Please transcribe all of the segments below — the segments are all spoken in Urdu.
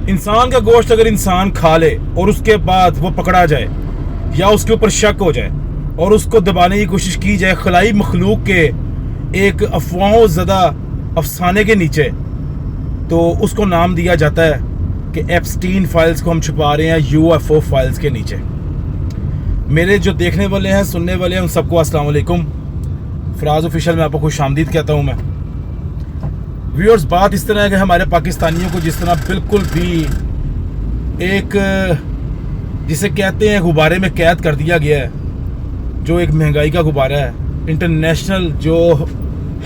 انسان کا گوشت اگر انسان کھا لے اور اس کے بعد وہ پکڑا جائے یا اس کے اوپر شک ہو جائے اور اس کو دبانے کی کوشش کی جائے خلائی مخلوق کے ایک افواہوں زدہ افسانے کے نیچے، تو اس کو نام دیا جاتا ہے کہ ایپسٹین فائلز کو ہم چھپا رہے ہیں UFO فائلز کے نیچے۔ میرے جو دیکھنے والے ہیں، سننے والے ہیں، ان سب کو السلام علیکم۔ فراز آفیشیل میں آپ کو خوش آمدید کہتا ہوں۔ میں ویورز، بات اس طرح ہے کہ ہمارے پاکستانیوں کو جس طرح بالکل بھی ایک جسے کہتے ہیں غبارے میں قید کر دیا گیا ہے، جو ایک مہنگائی کا غبارہ ہے، انٹرنیشنل جو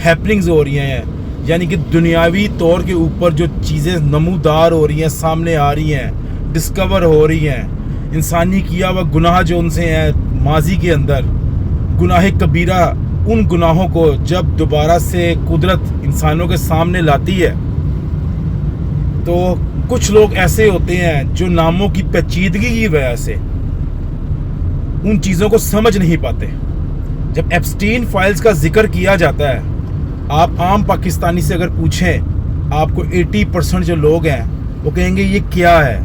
ہیپننگز ہو رہی ہیں، یعنی کہ دنیاوی طور کے اوپر جو چیزیں نمودار ہو رہی ہیں، سامنے آ رہی ہیں، ڈسکور ہو رہی ہیں، انسانی کیا ہوا گناہ جو ان سے ہیں ماضی کے اندر، گناہ کبیرہ، ان گناہوں کو جب دوبارہ سے قدرت انسانوں کے سامنے لاتی ہے تو کچھ لوگ ایسے ہوتے ہیں جو ناموں کی پیچیدگی کی وجہ سے ان چیزوں کو سمجھ نہیں پاتے۔ جب ایپسٹین فائلز کا ذکر کیا جاتا ہے، آپ عام پاکستانی سے اگر پوچھیں، آپ کو 80% جو لوگ ہیں وہ کہیں گے یہ کیا ہے۔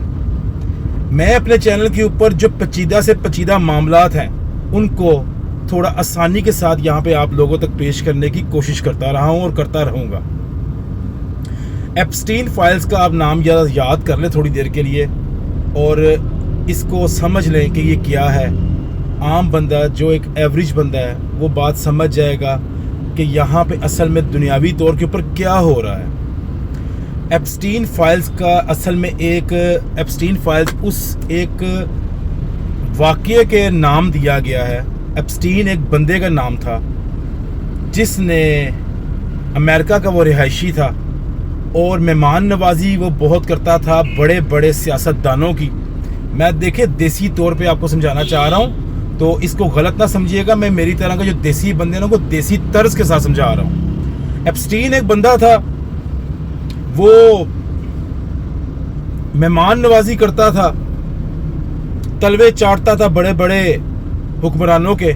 میں اپنے چینل کے اوپر جو پیچیدہ سے پیچیدہ معاملات ہیں ان کو تھوڑا آسانی کے ساتھ یہاں پہ آپ لوگوں تک پیش کرنے کی کوشش کرتا رہا ہوں اور کرتا رہوں گا۔ ایپسٹین فائلز کا آپ نام یاد کر لیں تھوڑی دیر کے لیے اور اس کو سمجھ لیں کہ یہ کیا ہے۔ عام بندہ جو ایک ایوریج بندہ ہے وہ بات سمجھ جائے گا کہ یہاں پہ اصل میں دنیاوی طور کے اوپر کیا ہو رہا ہے۔ ایپسٹین فائلز کا اصل میں ایپسٹین فائلز اس ایک واقعے کے نام دیا گیا ہے۔ ایپسٹین ایک بندے کا نام تھا جس نے امریکہ کا وہ رہائشی تھا اور مہمان نوازی وہ بہت کرتا تھا بڑے بڑے سیاستدانوں کی۔ میں دیکھیں دیسی طور پہ آپ کو سمجھانا چاہ رہا ہوں تو اس کو غلط نہ سمجھیے گا، میں میری طرح کا جو دیسی بندے نا کو دیسی طرز کے ساتھ سمجھا رہا ہوں۔ ایپسٹین ایک بندہ تھا، وہ مہمان نوازی کرتا تھا، تلوے چاٹتا تھا بڑے بڑے حکمرانوں کے۔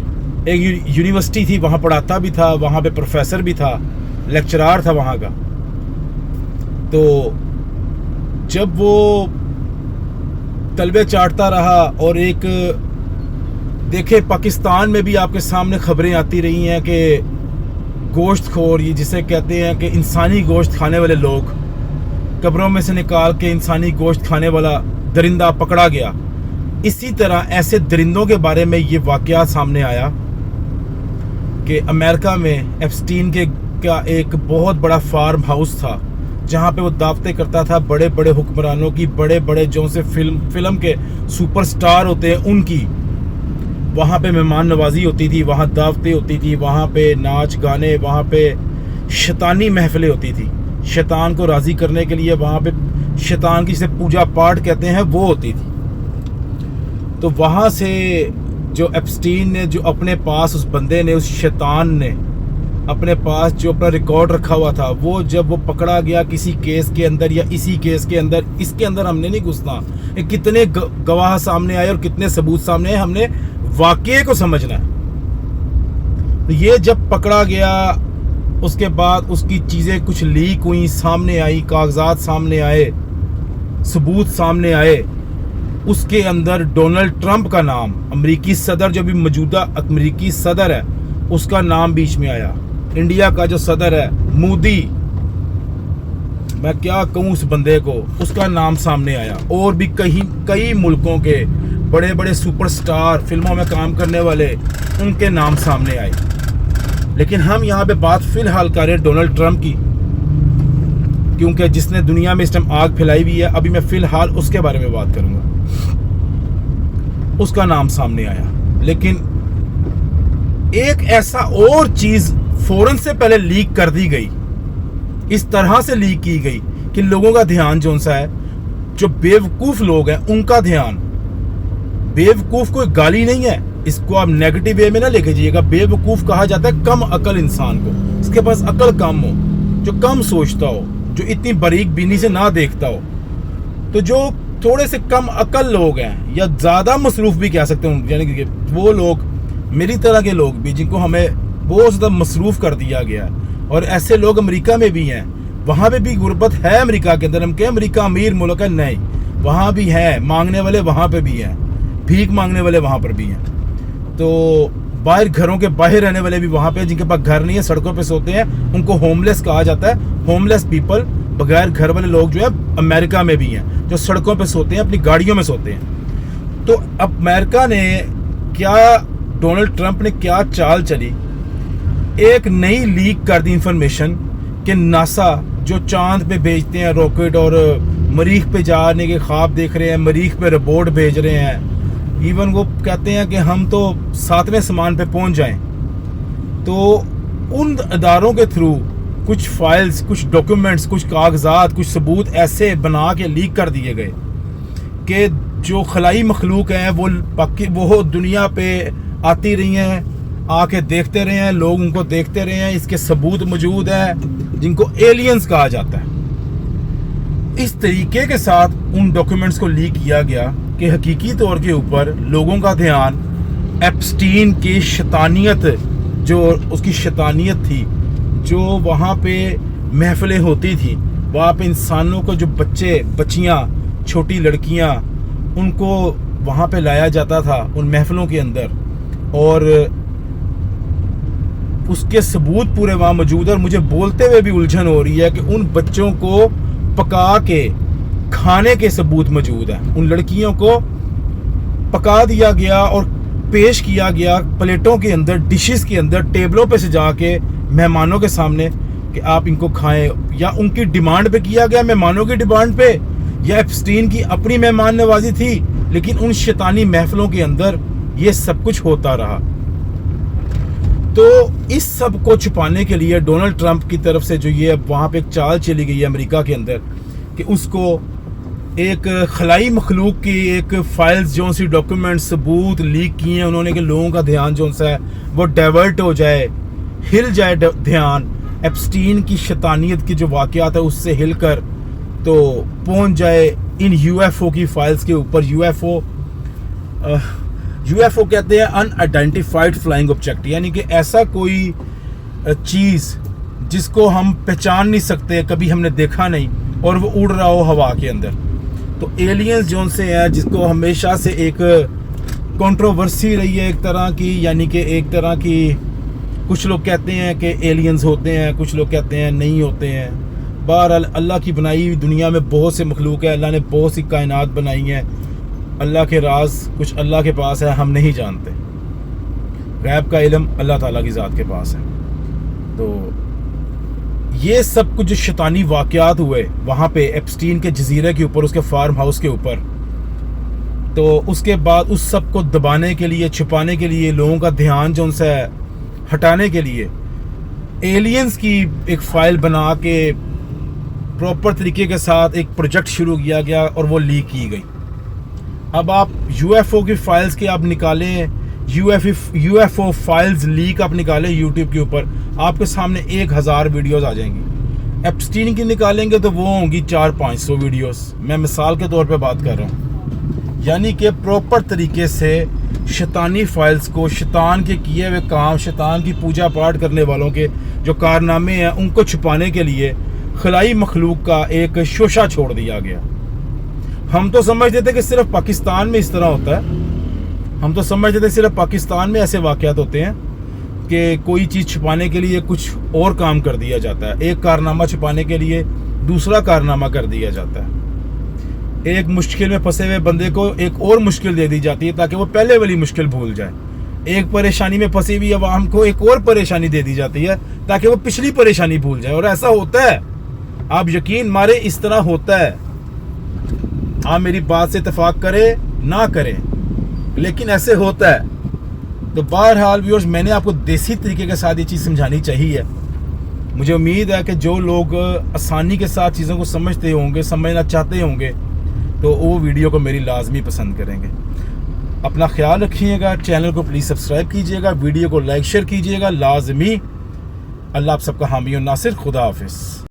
ایک یونیورسٹی تھی، وہاں پڑھاتا بھی تھا، وہاں پہ پروفیسر بھی تھا، لیکچرار تھا وہاں کا۔ تو جب وہ تلوے چاٹتا رہا اور ایک دیکھے پاکستان میں بھی آپ کے سامنے خبریں آتی رہی ہیں کہ گوشت خور، یہ جسے کہتے ہیں کہ انسانی گوشت کھانے والے لوگ، قبروں میں سے نکال کے انسانی گوشت کھانے والا درندہ پکڑا گیا۔ اسی طرح ایسے درندوں کے بارے میں یہ واقعہ سامنے آیا کہ امریکہ میں ایپسٹین کا ایک بہت بڑا فارم ہاؤس تھا جہاں پہ وہ دعوتیں کرتا تھا بڑے بڑے حکمرانوں کی، بڑے بڑے جو سے فلم کے سپر سٹار ہوتے ہیں ان کی۔ وہاں پہ مہمان نوازی ہوتی تھی، وہاں دعوتیں ہوتی تھی، وہاں پہ ناچ گانے، وہاں پہ شیطانی محفلیں ہوتی تھی، شیطان کو راضی کرنے کے لیے وہاں پہ شیطان کی جسے پوجا پاٹ کہتے ہیں وہ ہوتی تھی۔ تو وہاں سے جو ایپسٹین نے جو اپنے پاس اس بندے نے، اس شیطان نے اپنے پاس جو اپنا ریکارڈ رکھا ہوا تھا، وہ جب وہ پکڑا گیا کسی کیس کے اندر یا اسی کیس کے اندر، اس کے اندر ہم نے نہیں گھسنا، کتنے گواہ سامنے آئے اور کتنے ثبوت سامنے آئے، ہم نے واقعے کو سمجھنا ہے۔ یہ جب پکڑا گیا اس کے بعد اس کی چیزیں کچھ لیک ہوئیں، سامنے آئی، کاغذات سامنے آئے، ثبوت سامنے آئے۔ اس کے اندر ڈونلڈ ٹرمپ کا نام، امریکی صدر جو بھی موجودہ امریکی صدر ہے، اس کا نام بیچ میں آیا۔ انڈیا کا جو صدر ہے مودی، میں کیا کہوں اس بندے کو، اس کا نام سامنے آیا۔ اور بھی کئی ملکوں کے بڑے بڑے سپر سٹار، فلموں میں کام کرنے والے، ان کے نام سامنے آئے۔ لیکن ہم یہاں پہ بات فی الحال کر رہے ہیں ڈونلڈ ٹرمپ کی، کیونکہ جس نے دنیا میں اس ٹائم آگ پھیلائی ہوئی ہے، ابھی میں فی الحال اس کے بارے میں بات کروں گا۔ اس کا نام سامنے آیا، لیکن ایک ایسا اور چیز فوراً سے پہلے لیک کر دی گئی، اس طرح سے لیک کی گئی کہ لوگوں کا دھیان جو سا ہے، جو بیوقوف لوگ ہیں ان کا دھیان، بیوقوف کوئی گالی نہیں ہے، اس کو آپ نیگیٹو وے میں نہ لے کے جائیے گا۔ بیوقوف کہا جاتا ہے کم عقل انسان کو، اس کے پاس عقل کم ہو، جو کم سوچتا ہو، جو اتنی باریک بینی سے نہ دیکھتا ہو۔ تو جو تھوڑے سے کم عقل لوگ ہیں یا زیادہ مصروف بھی کہہ سکتے ہیں، یعنی کہ وہ لوگ میری طرح کے لوگ بھی جن کو ہمیں بہت زیادہ مصروف کر دیا گیا ہے، اور ایسے لوگ امریکہ میں بھی ہیں، وہاں پہ بھی غربت ہے امریکہ کے اندر. ہم کہ امریکہ امیر ملک ہے, نہیں, وہاں بھی ہے, مانگنے والے وہاں پہ بھی ہیں, بھیک مانگنے والے وہاں پر بھی ہیں. تو باہر گھروں کے باہر رہنے والے بھی وہاں پہ, جن کے پاس گھر نہیں ہے, سڑکوں پہ سوتے ہیں, ان کو ہوم لیس کہا جاتا ہے. ہوم لیس پیپل, بغیر گھر والے لوگ جو ہے امریکہ میں بھی ہیں, جو سڑکوں پہ سوتے ہیں, اپنی گاڑیوں میں سوتے ہیں. تو اب امریکہ نے کیا, ڈونلڈ ٹرمپ نے کیا چال چلی, ایک نئی لیک کر دی انفارمیشن کہ ناسا جو چاند پہ بھیجتے ہیں راکٹ, اور مریخ پہ جانے کے خواب دیکھ رہے ہیں, مریخ پہ روبوٹ بھیج رہے ہیں, ایون وہ کہتے ہیں کہ ہم تو 7ویں آسمان پہ پہنچ جائیں. تو ان اداروں کے تھرو کچھ فائلز, کچھ ڈاکیومنٹس, کچھ کاغذات, کچھ ثبوت ایسے بنا کے لیک کر دیے گئے کہ جو خلائی مخلوق ہیں وہ دنیا پہ آتی رہی ہیں, آ کے دیکھتے رہے ہیں, لوگ ان کو دیکھتے رہے ہیں. اس کے ثبوت موجود ہیں جن کو ایلینز کہا جاتا ہے. اس طریقے کے ساتھ ان ڈاکیومنٹس کو لیک کیا گیا کہ حقیقی طور کے اوپر لوگوں کا دھیان ایپسٹین کی شیطانیت, جو اس کی شیطانیت تھی, جو وہاں پہ محفلیں ہوتی تھی, وہاں پہ انسانوں کو, جو بچے بچیاں, چھوٹی لڑکیاں, ان کو وہاں پہ لایا جاتا تھا ان محفلوں کے اندر, اور اس کے ثبوت پورے وہاں موجود ہے. اور مجھے بولتے ہوئے بھی الجھن ہو رہی ہے کہ ان بچوں کو پکا کے کھانے کے ثبوت موجود ہیں. ان لڑکیوں کو پکا دیا گیا اور پیش کیا گیا پلیٹوں کے اندر, ڈشز کے اندر, ٹیبلوں پہ سجا کے مہمانوں کے سامنے کہ آپ ان کو کھائیں. یا ان کی ڈیمانڈ پہ کیا گیا, مہمانوں کی ڈیمانڈ پہ, یا ایپسٹین کی اپنی مہمان نوازی تھی, لیکن ان شیطانی محفلوں کے اندر یہ سب کچھ ہوتا رہا. تو اس سب کو چھپانے کے لیے ڈونلڈ ٹرمپ کی طرف سے جو یہ وہاں پہ ایک چال چلی گئی ہے امریکہ کے اندر, کہ اس کو ایک خلائی مخلوق کی ایک فائلز, جو سی ڈاکیومنٹ, ثبوت لیک کیے ہیں انہوں نے, کہ لوگوں کا دھیان جو سا ہے وہ ڈائیورٹ ہو جائے, ہل جائے دھیان ایپسٹین کی شیطانیت کی جو واقعات ہے اس سے ہل کر تو پہنچ جائے ان یو ایف او کی فائلز کے اوپر. یو ایف او کہتے ہیں ان آئیڈینٹیفائڈ فلائنگ آبجیکٹ, یعنی کہ ایسا کوئی چیز جس کو ہم پہچان نہیں سکتے, کبھی ہم نے دیکھا نہیں, اور وہ اڑ رہا ہو ہوا کے اندر. تو ایلینز جو سے ہیں, جس کو ہمیشہ سے ایک کنٹروورسی رہی ہے ایک طرح کی, یعنی کہ ایک طرح کی, کچھ لوگ کہتے ہیں کہ ایلینز ہوتے ہیں, کچھ لوگ کہتے ہیں نہیں ہوتے ہیں. بہرحال اللہ کی بنائی ہوئی دنیا میں بہت سے مخلوق ہے, اللہ نے بہت سی کائنات بنائی ہیں. اللہ کے راز کچھ اللہ کے پاس ہے, ہم نہیں جانتے. غیب کا علم اللہ تعالیٰ کی ذات کے پاس ہے. تو یہ سب کچھ جو شیطانی واقعات ہوئے وہاں پہ ایپسٹین کے جزیرے کے اوپر, اس کے فارم ہاؤس کے اوپر, تو اس کے بعد اس سب کو دبانے کے لیے, چھپانے کے لیے, لوگوں کا دھیان جو ان سے ہٹانے کے لیے ایلینز کی ایک فائل بنا کے پراپر طریقے کے ساتھ ایک پروجیکٹ شروع کیا گیا, اور وہ لیک کی گئی. اب آپ یو ایف او کی فائلز کے آپ نکالیں, یو ایف او فائلز لیک آپ نکالیں یوٹیوب کے اوپر, آپ کے سامنے 1000 ویڈیوز آ جائیں گی. ایپسٹین کی نکالیں گے تو وہ ہوں گی 400-500 ویڈیوز. میں مثال کے طور پہ بات کر رہا ہوں. یعنی کہ پراپر طریقے سے شیطانی فائلز کو, شیطان کے کیے ہوئے کام, شیطان کی پوجا پاٹ کرنے والوں کے جو کارنامے ہیں, ان کو چھپانے کے لیے خلائی مخلوق کا ایک شوشہ چھوڑ دیا گیا. ہم تو سمجھتے تھے کہ صرف پاکستان میں اس طرح ہوتا ہے, ہم تو سمجھتے تھے صرف پاکستان میں ایسے واقعات ہوتے ہیں کہ کوئی چیز چھپانے کے لیے کچھ اور کام کر دیا جاتا ہے, ایک کارنامہ چھپانے کے لیے دوسرا کارنامہ کر دیا جاتا ہے. ایک مشکل میں پھنسے ہوئے بندے کو ایک اور مشکل دے دی جاتی ہے تاکہ وہ پہلے والی مشکل بھول جائے. ایک پریشانی میں پھنسی ہوئی عوام کو ایک اور پریشانی دے دی جاتی ہے تاکہ وہ پچھلی پریشانی بھول جائے. اور ایسا ہوتا ہے, آپ یقین مارے اس طرح ہوتا ہے. آپ میری بات سے اتفاق کرے نہ کریں, لیکن ایسے ہوتا ہے. تو بہرحال ویورز, میں نے آپ کو دیسی طریقے کے ساتھ یہ چیز سمجھانی چاہیے. مجھے امید ہے کہ جو لوگ آسانی کے ساتھ چیزوں کو سمجھتے ہوں گے, سمجھنا چاہتے ہوں گے, تو وہ ویڈیو کو میری لازمی پسند کریں گے. اپنا خیال رکھیے گا, چینل کو پلیز سبسکرائب کیجیے گا, ویڈیو کو لائک شیئر کیجیے گا لازمی. اللہ آپ سب کا حامی و ناصر. خدا حافظ.